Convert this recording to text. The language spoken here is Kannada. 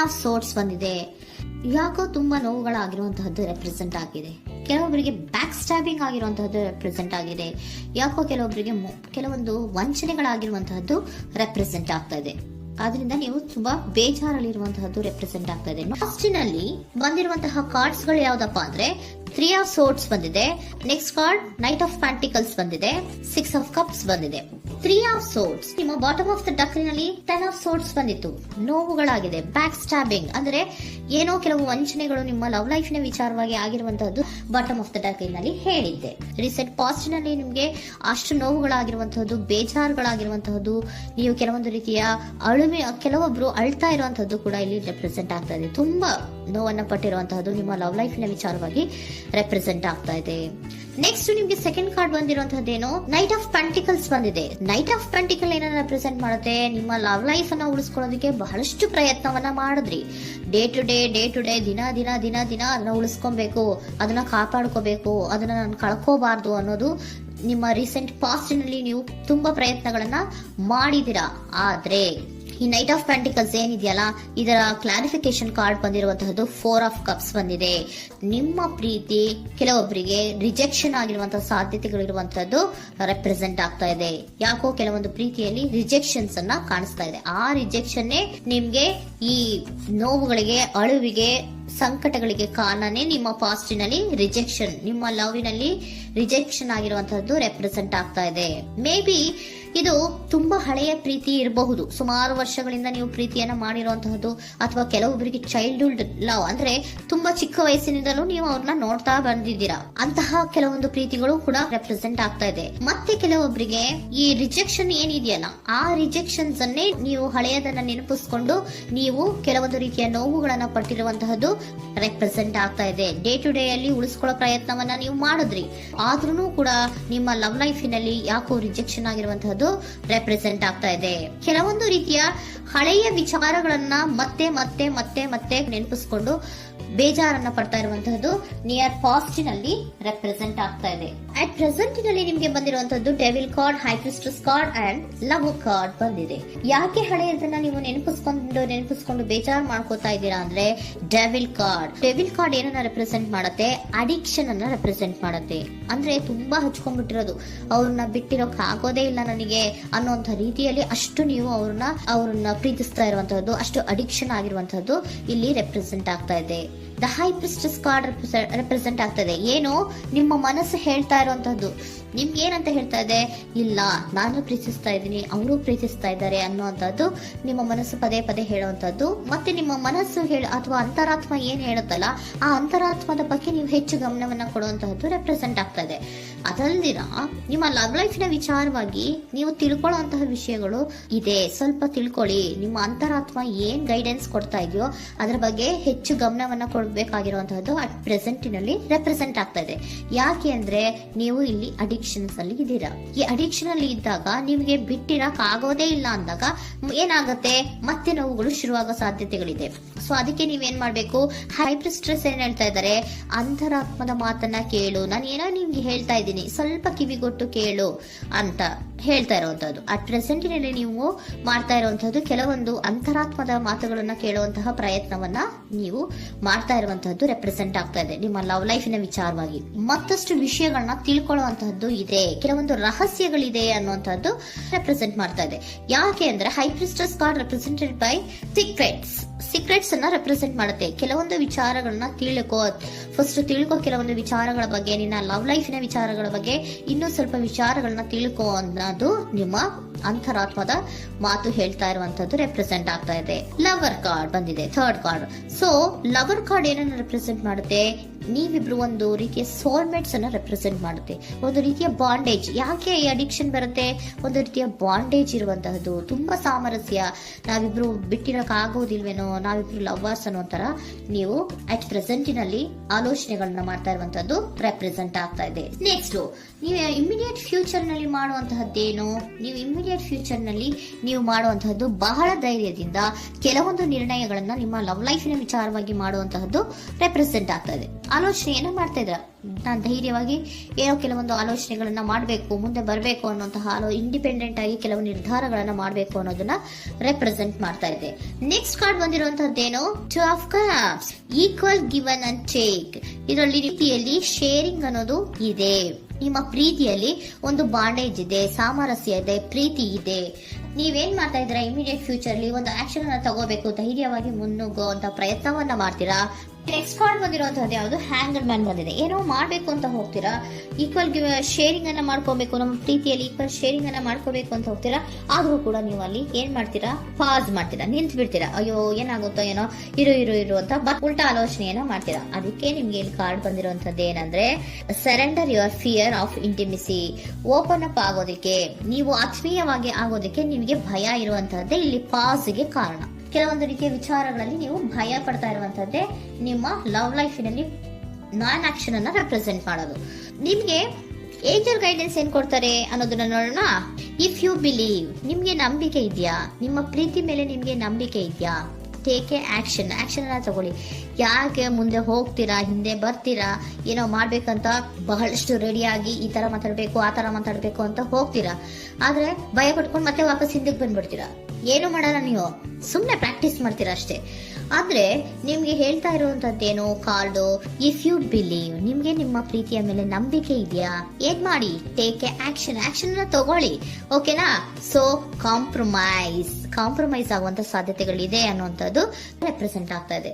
ಆಫ್ ಸೋರ್ಟ್ಸ್ ಬಂದಿದೆ. ಯಾಕೋ ತುಂಬಾ ನೋವುಗಳಾಗಿರುವಂತಹದ್ದು ರೆಪ್ರೆಸೆಂಟ್ ಆಗಿದೆ. ಕೆಲವೊಬ್ಬರಿಗೆ ಬ್ಯಾಕ್ ಸ್ಟ್ಯಾಬಿಂಗ್ ಆಗಿರುವಂತಹದ್ದು ರೆಪ್ರೆಸೆಂಟ್ ಆಗಿದೆ. ಯಾಕೋ ಕೆಲವೊಬ್ಬರಿಗೆ ಕೆಲವೊಂದು ವಂಚನೆಗಳಾಗಿರುವಂತಹದ್ದು ರೆಪ್ರೆಸೆಂಟ್ ಆಗ್ತಾ ಇದೆ. ಆದ್ರಿಂದ ನೀವು ತುಂಬಾ ಬೇಜಾರಲ್ಲಿರುವಂತಹದ್ದು ರೆಪ್ರೆಸೆಂಟ್ ಆಗ್ತಾ ಇದೆ. ಲಾಸ್ಟಿನಲ್ಲಿ ಬಂದಿರುವಂತಹ ಕಾರ್ಡ್ಸ್ ಗಳು ಯಾವ್ದಪ್ಪ ಅಂದ್ರೆ 3 ಆಫ್ ಸೋರ್ಟ್ಸ್ ಬಂದಿದೆ. Next card knight of pentacles ಬಂದಿದೆ. 6 ಆಫ್ ಕಪ್ಸ್ ಬಂದಿದೆ. 3 ಆಫ್ ಸೋರ್ಟ್ಸ್ ನಿಮ್ಮ ಬಾಟಮ್ ಆಫ್ ದ ಡಕ್ನಲ್ಲಿ 10 ಆಫ್ ಸೋರ್ಟ್ಸ್ ಬಂದಿತ್ತು. ನೋವುಗಳಾಗಿದೆ, ಬ್ಯಾಕ್ ಸ್ಟ್ಯಾಬಿಂಗ್ ಅಂದ್ರೆ ಏನೋ ಕೆಲವು ವಂಚನೆಗಳು ನಿಮ್ಮ ಲವ್ ಲೈಫ್ ನ ವಿಚಾರವಾಗಿ ಆಗಿರುವಂತಹದ್ದು ಬಾಟಮ್ ಆಫ್ ದ ಡಕ್ನಲ್ಲಿ ಹೇಳಿದ್ದೆ. ರೀಸೆಂಟ್ ಪಾಸ್ಟ್ ನಲ್ಲಿ ನಿಮ್ಗೆ ಅಷ್ಟು ನೋವುಗಳಾಗಿರುವಂತಹದ್ದು, ಬೇಜಾರುಗಳಾಗಿರುವಂತಹದ್ದು, ನೀವು ಕೆಲವೊಂದು ರೀತಿಯ ಕೆಲವೊಬ್ರು ಅಳ್ತಾ ಇರುವಂತಹದ್ದು ಕೂಡ ಇಲ್ಲಿ ರೆಪ್ರೆಸೆಂಟ್ ಆಗ್ತಾ ಇದೆ. ತುಂಬಾ ನೋವನ್ನ ಪಟ್ಟಿರುವಂತಹದ್ದು ನಿಮ್ಮ ಲವ್ ಲೈಫ್ ನ ವಿಚಾರವಾಗಿ ರೆಪ್ರೆಸೆಂಟ್ ಆಗ್ತಾ ಇದೆ. ನೆಕ್ಸ್ಟ್ ನಿಮ್ಗೆ ಸೆಕೆಂಡ್ ಕಾರ್ಡ್ ಬಂದಿರುವಂತಹದ್ದೇನು ನೈಟ್ ಆಫ್ ಪೆಂಟಿಕಲ್ಸ್ ಬಂದಿದೆ. ನೈಟ್ ಆಫ್ ಪೆಂಟಿಕಲ್ ಏನನ್ನ ರೆಪ್ರೆಸೆಂಟ್ ಮಾಡುತ್ತೆ, ನಿಮ್ಮ ಲವ್ ಲೈಫ್ ಅನ್ನ ಉಳಿಸ್ಕೊಳ್ಳೋದಕ್ಕೆ ಬಹಳಷ್ಟು ಪ್ರಯತ್ನವನ್ನ ಮಾಡಿದ್ರಿ. ಡೇ ಟು ಡೇ ದಿನ ಅದನ್ನ ಉಳಿಸ್ಕೊಬೇಕು, ಅದನ್ನ ಕಾಪಾಡ್ಕೋಬೇಕು, ಅದನ್ನ ನಾನು ಕಳ್ಕೋಬಾರ್ದು ಅನ್ನೋದು ನಿಮ್ಮ ರೀಸೆಂಟ್ ಪಾಸ್ಟ್ ನಲ್ಲಿ ನೀವು ತುಂಬಾ ಪ್ರಯತ್ನಗಳನ್ನ ಮಾಡಿದಿರಾ. ಆದ್ರೆ ಈ ನೈಟ್ ಆಫ್ ಪ್ಯಾಂಟಿಕಲ್ಸ್ ಏನಿದೆಯಲ್ಲ, ಇದರ ಕ್ಲಾರಿಫಿಕೇಶನ್ ಕಾರ್ಡ್ ಬಂದಿರುವಂತಹದ್ದು 4 ಆಫ್ ಕಪ್ಸ್ ಬಂದಿದೆ. ನಿಮ್ಮ ಪ್ರೀತಿ ಕೆಲವೊಬ್ಬರಿಗೆ ರಿಜೆಕ್ಷನ್ ಆಗಿರುವಂತಹ ಸಾಧ್ಯತೆಗಳಿರುವಂತಹದ್ದು ರೆಪ್ರೆಸೆಂಟ್ ಆಗ್ತಾ ಇದೆ. ಯಾಕೋ ಕೆಲವೊಂದು ಪ್ರೀತಿಯಲ್ಲಿ ರಿಜೆಕ್ಷನ್ಸ್ ಅನ್ನ ಕಾಣಿಸ್ತಾ ಇದೆ. ಆ ರಿಜೆಕ್ಷನ್ ನಿಮ್ಗೆ ಈ ನೋವುಗಳಿಗೆ, ಅಳುವಿಗೆ, ಸಂಕಟಗಳಿಗೆ ಕಾರಣನೇ ನಿಮ್ಮ ಪಾಸ್ಟಿನಲ್ಲಿ ರಿಜೆಕ್ಷನ್, ನಿಮ್ಮ ಲವ್ನಲ್ಲಿ ರಿಜೆಕ್ಷನ್ ಆಗಿರುವಂತಹದ್ದು ರೆಪ್ರೆಸೆಂಟ್ ಆಗ್ತಾ ಇದೆ. ಮೇ ಬಿ ಇದು ತುಂಬಾ ಹಳೆಯ ಪ್ರೀತಿ ಇರಬಹುದು. ಸುಮಾರು ವರ್ಷಗಳಿಂದ ನೀವು ಪ್ರೀತಿಯನ್ನ ಮಾಡಿರುವಂತಹದ್ದು, ಅಥವಾ ಕೆಲವೊಬ್ಬರಿಗೆ ಚೈಲ್ಡ್ಹುಡ್ ಲವ್ ಅಂದ್ರೆ ತುಂಬಾ ಚಿಕ್ಕ ವಯಸ್ಸಿನಿಂದಲೂ ನೀವು ಅವ್ರನ್ನ ನೋಡ್ತಾ ಬಂದಿದ್ದೀರಾ. ಅಂತಹ ಕೆಲವೊಂದು ಪ್ರೀತಿಗಳು ಕೂಡ ರೆಪ್ರೆಸೆಂಟ್ ಆಗ್ತಾ ಇದೆ. ಮತ್ತೆ ಕೆಲವೊಬ್ಬರಿಗೆ ಈ ರಿಜೆಕ್ಷನ್ ಏನಿದೆಯಲ್ಲ, ಆ ರಿಜೆಕ್ಷನ್ಸ್ ಅನ್ನೇ ನೀವು ಹಳೆಯದನ್ನ ನೆನಪಿಸ್ಕೊಂಡು ನೀವು ಕೆಲವೊಂದು ರೀತಿಯ ನೋವುಗಳನ್ನ ಪಟ್ಟಿರುವಂತಹದ್ದು ರೆಪ್ರೆಸೆಂಟ್ ಆಗ್ತಾ ಇದೆ. ಡೇ ಟು ಡೇ ಅಲ್ಲಿ ಉಳಿಸ್ಕೊಳ್ಳೋ ಪ್ರಯತ್ನವನ್ನ ನೀವು ಮಾಡಿದ್ರಿ, ಆದ್ರೂ ಕೂಡ ನಿಮ್ಮ ಲವ್ ಲೈಫಿನಲ್ಲಿ ಯಾಕೋ ರಿಜೆಕ್ಷನ್ ಆಗಿರುವಂತಹದ್ದು ರೆಪ್ರೆಸೆಂಟ್ ಆಗ್ತಾ ಇದೆ. ಕೆಲವೊಂದು ರೀತಿಯ ಹಳೆಯ ವಿಚಾರಗಳನ್ನ ಮತ್ತೆ ಮತ್ತೆ ಮತ್ತೆ ಮತ್ತೆ ನೆನಪಿಸ್ಕೊಂಡು ಬೇಜಾರನ್ನ ಪಡ್ತಾ ಇರುವಂತಹದ್ದು ನಿಯರ್ ಪಾಸ್ಟಿನಲ್ಲಿ ರೆಪ್ರೆಸೆಂಟ್ ಆಗ್ತಾ ಇದೆ. ಅಟ್ ಪ್ರೆಸೆಂಟಿನಲ್ಲಿ ನಿಮ್ಗೆ ಬಂದಿರುವಂತಹದ್ದು devil card, high priestess card and love card ಬಂದಿದೆ. ಯಾಕೆ ಹಳೆಯದನ್ನ ನೀವು ನೆನಪಿಸ್ಕೊಂಡು ಬೇಜಾರು ಮಾಡ್ಕೋತಾ ಇದ್ದೀರಾ ಅಂದ್ರೆ, ಡೆವಿಲ್ ಕಾರ್ಡ್ ಏನನ್ನ ರೆಪ್ರೆಸೆಂಟ್ ಮಾಡುತ್ತೆ, ಅಡಿಕ್ಷನ್ ಅನ್ನ ರೆಪ್ರೆಸೆಂಟ್ ಮಾಡುತ್ತೆ. ಅಂದ್ರೆ ತುಂಬಾ ಹಚ್ಕೊಂಡ್ಬಿಟ್ಟಿರೋದು, ಅವ್ರನ್ನ ಬಿಟ್ಟಿರೋಕ್ ಆಗೋದೇ ಇಲ್ಲ ನನಗೆ ಅನ್ನೋಂಥ ರೀತಿಯಲ್ಲಿ ಅಷ್ಟು ನೀವು ಅವ್ರನ್ನ ಪ್ರೀತಿಸ್ತಾ ಇರುವಂತಹದ್ದು, ಅಷ್ಟು ಅಡಿಕ್ಷನ್ ಆಗಿರುವಂತಹದ್ದು ಇಲ್ಲಿ ರೆಪ್ರೆಸೆಂಟ್ ಆಗ್ತಾ ಇದೆ. The high priestess card represent ಆಗ್ತದೆ. ಏನು ನಿಮ್ಮ ಮನಸ್ಸು ಹೇಳ್ತಾ ಇರುವಂತಹದ್ದು, ನಿಮ್ಗೆ ಏನಂತ ಹೇಳ್ತಾ ಇದೆ, ಇಲ್ಲ ನಾನು ಪ್ರೀತಿಸ್ತಾ ಇದ್ದೀನಿ, ಅವರು ಪ್ರೀತಿಸ್ತಾ ಇದ್ದಾರೆ ಅನ್ನುವಂಥದ್ದು ನಿಮ್ಮ ಮನಸ್ಸು ಪದೇ ಪದೇ ಹೇಳುವಂತದ್ದು. ಮತ್ತೆ ನಿಮ್ಮ ಮನಸ್ಸು ಅಥವಾ ಅಂತರಾತ್ಮ ಏನ್ ಹೇಳುತ್ತಲ್ಲ, ಆ ಅಂತರಾತ್ಮದ ಬಗ್ಗೆ ನೀವು ಹೆಚ್ಚು ಗಮನವನ್ನ ಕೊಡುವಂತಹದ್ದು ರೆಪ್ರೆಸೆಂಟ್ ಆಗ್ತಾ ಇದೆ. ಅದಲ್ದಿರ ನಿಮ್ಮ ಲವ್ ಲೈಫಿನ ವಿಚಾರವಾಗಿ ನೀವು ತಿಳ್ಕೊಳ್ಳುವಂತಹ ವಿಷಯಗಳು ಇದೆ, ಸ್ವಲ್ಪ ತಿಳ್ಕೊಳ್ಳಿ. ನಿಮ್ಮ ಅಂತರಾತ್ಮ ಏನ್ ಗೈಡೆನ್ಸ್ ಕೊಡ್ತಾ ಇದೆಯೋ ಅದರ ಬಗ್ಗೆ ಹೆಚ್ಚು ಗಮನವನ್ನ ಕೊಡಬೇಕಾಗಿರುವಂತಹದ್ದು ಅಟ್ ಪ್ರೆಸೆಂಟಿನಲ್ಲಿ ರೆಪ್ರೆಸೆಂಟ್ ಆಗ್ತಾ ಇದೆ. ಯಾಕೆ ಅಂದ್ರೆ ನೀವು ಇಲ್ಲಿ ಅಡಿಕ್ಷನ್ಸ್ ಅಲ್ಲಿ ಇದ್ದೀರಾ. ಈ ಅಡಿಕ್ಷನ್ ಅಲ್ಲಿ ಇದ್ದಾಗ ನಿಮಗೆ ಬಿಟ್ಟಿರಕ್ ಆಗೋದೇ ಇಲ್ಲ ಅಂದಾಗ ಏನಾಗುತ್ತೆ, ಮತ್ತೆ ನೋವುಗಳು ಶುರುವಾಗೋ ಸಾಧ್ಯತೆಗಳಿದೆ. ಸೊ ಅದಕ್ಕೆ ನೀವೇನ್ ಮಾಡ್ಬೇಕು, ಹೈಪರ್ ಸ್ಟ್ರೆಸ್ ಏನ್ ಹೇಳ್ತಾ ಇದ್ದಾರೆ, ಅಂತರಾತ್ಮದ ಮಾತನ್ನ ಕೇಳು, ನಾನು ಏನೋ ನಿಮ್ಗೆ ಹೇಳ್ತಾ ಇದ್ದೀನಿ, ಸ್ವಲ್ಪ ಕಿವಿಗೊಟ್ಟು ಕೇಳು ಅಂತ ಹೇಳ್ತಾ ಇರುವಂತದ್ದು. ಅಟ್ ಪ್ರೆಸೆಂಟಿನಲ್ಲಿ ನೀವು ಮಾಡ್ತಾ ಇರುವಂತಹದ್ದು ಕೆಲವೊಂದು ಅಂತರಾತ್ಮದ ಮಾತುಗಳನ್ನ ಕೇಳುವಂತಹ ಪ್ರಯತ್ನವನ್ನ ನೀವು ಮಾಡ್ತಾ ಇರುವಂತಹದ್ದು ರೆಪ್ರೆಸೆಂಟ್ ಆಗ್ತಾ ಇದೆ. ನಿಮ್ಮ ಲವ್ ಲೈಫಿನ ವಿಚಾರವಾಗಿ ಮತ್ತಷ್ಟು ವಿಷಯಗಳನ್ನ ತಿಳ್ಕೊಳ್ಳುವಂತಹದ್ದು ಇದೆ, ಕೆಲವೊಂದು ರಹಸ್ಯಗಳಿದೆ ಅನ್ನುವಂಥದ್ದು ರೆಪ್ರೆಸೆಂಟ್ ಮಾಡ್ತಾ ಇದೆ. ಯಾಕೆ ಅಂದ್ರೆ high priestess card represented by secrets ಅನ್ನ ರೆಪ್ರೆಸೆಂಟ್ ಮಾಡುತ್ತೆ. ಕೆಲವೊಂದು ವಿಚಾರಗಳನ್ನ ತಿಳ್ಕೊ ಕೆಲವೊಂದು ವಿಚಾರಗಳ ಬಗ್ಗೆ, ನಿನ್ನ ಲವ್ ಲೈಫಿನ ವಿಚಾರಗಳ ಬಗ್ಗೆ ಇನ್ನೂ ಸ್ವಲ್ಪ ವಿಚಾರಗಳನ್ನ ತಿಳ್ಕೊ ಅನ್ನೋದು ನಿಮ್ಮ ಅಂತರಾತ್ಮದ ಮಾತು ಹೇಳ್ತಾ ಇರುವಂತದ್ದು ರೆಪ್ರೆಸೆಂಟ್ ಆಗ್ತಾ ಇದೆ. ಲವರ್ ಕಾರ್ಡ್ ಬಂದಿದೆ, third card. So lover card ಏನನ್ನ ರೆಪ್ರೆಸೆಂಟ್ ಮಾಡುತ್ತೆ, ನೀವಿಬ್ರು ಒಂದು ರೀತಿಯ ಸೋಲ್ಮೇಟ್ಸ್ ಅನ್ನ ರೆಪ್ರೆಸೆಂಟ್ ಮಾಡುತ್ತೆ, ಒಂದು ರೀತಿಯ ಬಾಂಡೇಜ್. ಯಾಕೆ ಈ ಅಡಿಕ್ಷನ್ ಬರುತ್ತೆ, ಒಂದು ರೀತಿಯ ಬಾಂಡೇಜ್ ಇರುವಂತಹದ್ದು, ತುಂಬಾ ಸಾಮರಸ್ಯ, ನಾವಿಬ್ರು ಬಿಟ್ಟಿರಕ್ ಆಗೋದಿಲ್ವೇನೋ, ನಾವಿಬ್ರು ಲವರ್ಸ್ ಅನ್ನೋ ತರ ನೀವು ಅಟ್ ಪ್ರೆಸೆಂಟಿನಲ್ಲಿ ಆಲೋಚನೆಗಳನ್ನ ಮಾಡ್ತಾ ಇರುವಂತದ್ದು ರೆಪ್ರೆಸೆಂಟ್ ಆಗ್ತಾ ಇದೆ. ನೆಕ್ಸ್ಟ್ ನೀವು ಇಮಿಡಿಯೇಟ್ ಫ್ಯೂಚರ್ ನಲ್ಲಿ ಮಾಡುವಂತಹದ್ದೇನು, ನೀವು ಇಮಿಡಿಯೇಟ್ ಫ್ಯೂಚರ್ ನಲ್ಲಿ ನೀವು ಮಾಡುವಂತಹದ್ದು ಬಹಳ ಧೈರ್ಯದಿಂದ ಕೆಲವೊಂದು ನಿರ್ಣಯಗಳನ್ನ ನಿಮ್ಮ ಲವ್ ಲೈಫಿನ ವಿಚಾರವಾಗಿ ಮಾಡುವಂತಹದ್ದು ರೆಪ್ರೆಸೆಂಟ್ ಆಗ್ತಾ ಇದೆ. ಆಲೋಚನೆಯನ್ನ ಮಾಡ್ತಾ ಇದ್ರ. ನಾನು ಧೈರ್ಯವಾಗಿ ಏನೋ ಕೆಲವೊಂದು ಆಲೋಚನೆಗಳನ್ನ ಮಾಡಬೇಕು, ಮುಂದೆ ಬರಬೇಕು ಅನ್ನುವಂತಹ ಇಂಡಿಪೆಂಡೆಂಟ್ ಆಗಿ ಕೆಲವು ನಿರ್ಧಾರಗಳನ್ನ ಮಾಡಬೇಕು ಅನ್ನೋದನ್ನ ರೆಪ್ರೆಸೆಂಟ್ ಮಾಡ್ತಾ ಇದೆ. ನೆಕ್ಸ್ಟ್ ಕಾರ್ಡ್ ಬಂದಿರುವಂತದ್ದೇನು, two of cups, equal given and take. ಇದರಲ್ಲಿ ರೀತಿಯಲ್ಲಿ ಶೇರಿಂಗ್ ಅನ್ನೋದು ಇದೆ. ನಿಮ್ಮ ಪ್ರೀತಿಯಲ್ಲಿ ಒಂದು ಬಾಂಡೇಜ್ ಇದೆ, ಸಾಮರಸ್ಯ ಇದೆ, ಪ್ರೀತಿ ಇದೆ. ನೀವೇನ್ ಮಾಡ್ತಾ ಇದ್ದೀರಾ, ಇಮಿಡಿಯೇಟ್ ಫ್ಯೂಚರ್ ಅಲ್ಲಿ ಒಂದು ಆಕ್ಷನ್ ಅನ್ನ ತಗೋಬೇಕು, ಧೈರ್ಯವಾಗಿ ಮುನ್ನುಗ್ಗುವಂತ ಪ್ರಯತ್ನವನ್ನ ಮಾಡ್ತೀರಾ. ನೆಕ್ಸ್ಟ್ ಕಾರ್ಡ್ ಬಂದಿರುವಂತದ್ದು ಯಾವುದು, ಹ್ಯಾಂಗರ್ ಮ್ಯಾನ್ ಬಂದಿದೆ. ಏನೋ ಮಾಡ್ಬೇಕು ಅಂತ ಹೋಗ್ತೀರಾ, ಈಕ್ವಲ್ ಶೇರಿಂಗ್ ಅನ್ನ ಮಾಡ್ಕೋಬೇಕು, ನಮ್ಮ ಪ್ರೀತಿಯಲ್ಲಿ ಈಕ್ವಲ್ ಶೇರಿಂಗ್ ಅನ್ನ ಮಾಡ್ಕೋಬೇಕು ಅಂತ ಹೋಗ್ತೀರಾ. ಆದ್ರೂ ಕೂಡ ನೀವು ಅಲ್ಲಿ ಏನ್ ಮಾಡ್ತೀರಾ, ಪಾಸ್ ಮಾಡ್ತೀರಾ, ನಿಂತು ಬಿಡ್ತೀರಾ. ಅಯ್ಯೋ ಏನಾಗುತ್ತೋ ಏನೋ, ಇರು ಅಂತ ಉಲ್ಟಾ ಆಲೋಚನೆಯನ್ನ ಮಾಡ್ತೀರಾ. ಅದಕ್ಕೆ ನಿಮ್ಗೆ ಇಲ್ಲಿ ಕಾರ್ಡ್ ಬಂದಿರುವಂತದ್ದು ಏನಂದ್ರೆ, surrender your fear of intimacy. Open up ಆಗೋದಕ್ಕೆ, ನೀವು ಆತ್ಮೀಯವಾಗಿ ಆಗೋದಕ್ಕೆ ನಿಮಗೆ ಭಯ ಇರುವಂತಹದ್ದೇ ಇಲ್ಲಿ ಪಾಸ್ಗೆ ಕಾರಣ. ಕೆಲವೊಂದು ರೀತಿಯ ವಿಚಾರಗಳಲ್ಲಿ ನೀವು ಭಯ ಪಡ್ತಾ ಇರುವಂತದ್ದೇ ನಿಮ್ಮ ಲವ್ ಲೈಫಿನಲ್ಲಿ ನಾನ್ ಆಕ್ಷನ್ ಅನ್ನ ರೆಪ್ರೆಸೆಂಟ್ ಮಾಡೋದು. ನಿಮ್ಗೆ ಏಂಜಲ್ ಗೈಡೆನ್ಸ್ ಏನ್ ಕೊಡ್ತಾರೆ ಅನ್ನೋದನ್ನ ನೋಡೋಣ. ಇಫ್ ಯು ಬಿಲೀವ್, ನಿಮ್ಗೆ ನಂಬಿಕೆ ಇದೆಯಾ, ನಿಮ್ಮ ಪ್ರೀತಿ ಮೇಲೆ ನಿಮ್ಗೆ ನಂಬಿಕೆ ಇದೆಯಾ, ಟೇಕ್ ಎ ಆಕ್ಷನ್ ಅನ್ನ ತಗೊಳ್ಳಿ. ಯಾಕೆ ಮುಂದೆ ಹೋಗ್ತೀರಾ, ಹಿಂದೆ ಬರ್ತೀರಾ, ಏನೋ ಮಾಡ್ಬೇಕಂತ ಬಹಳಷ್ಟು ರೆಡಿಯಾಗಿ ಈ ತರ ಮಾತಾಡ್ಬೇಕು, ಆ ತರ ಮಾತಾಡ್ಬೇಕು ಅಂತ ಹೋಗ್ತೀರಾ. ಆದ್ರೆ ಭಯ ಪಟ್ಕೊಂಡು ಮತ್ತೆ ವಾಪಸ್ ಹಿಂದಕ್ಕೆ ಬಂದ್ಬಿಡ್ತೀರಾ. ಏನು ಮಾಡಲ್ಲ, ನೀವು ಸುಮ್ನೆ ಪ್ರಾಕ್ಟೀಸ್ ಮಾಡ್ತೀರಾ ಅಷ್ಟೇ. ಆದ್ರೆ ನಿಮ್ಗೆ ಹೇಳ್ತಾ ಇರುವಂತದ್ದೇನು ಕಾರ್ಡು, ಇಫ್ ಯು ಬಿಲೀವ್, ನಿಮ್ಗೆ ನಿಮ್ಮ ಪ್ರೀತಿಯ ಮೇಲೆ ನಂಬಿಕೆ ಇದೆಯಾ, ಏನ್ ಮಾಡಿ, ಟೇಕ್ ಎ ಆಕ್ಷನ್ ಅನ್ನ ತಗೊಳ್ಳಿ. ಓಕೆನಾ. ಸೊ ಕಾಂಪ್ರಮೈಸ್ ಆಗುವಂತ ಸಾಧ್ಯತೆಗಳಿದೆ ಅನ್ನುವಂಥದ್ದು ರೆಪ್ರೆಸೆಂಟ್ ಆಗ್ತಾ ಇದೆ.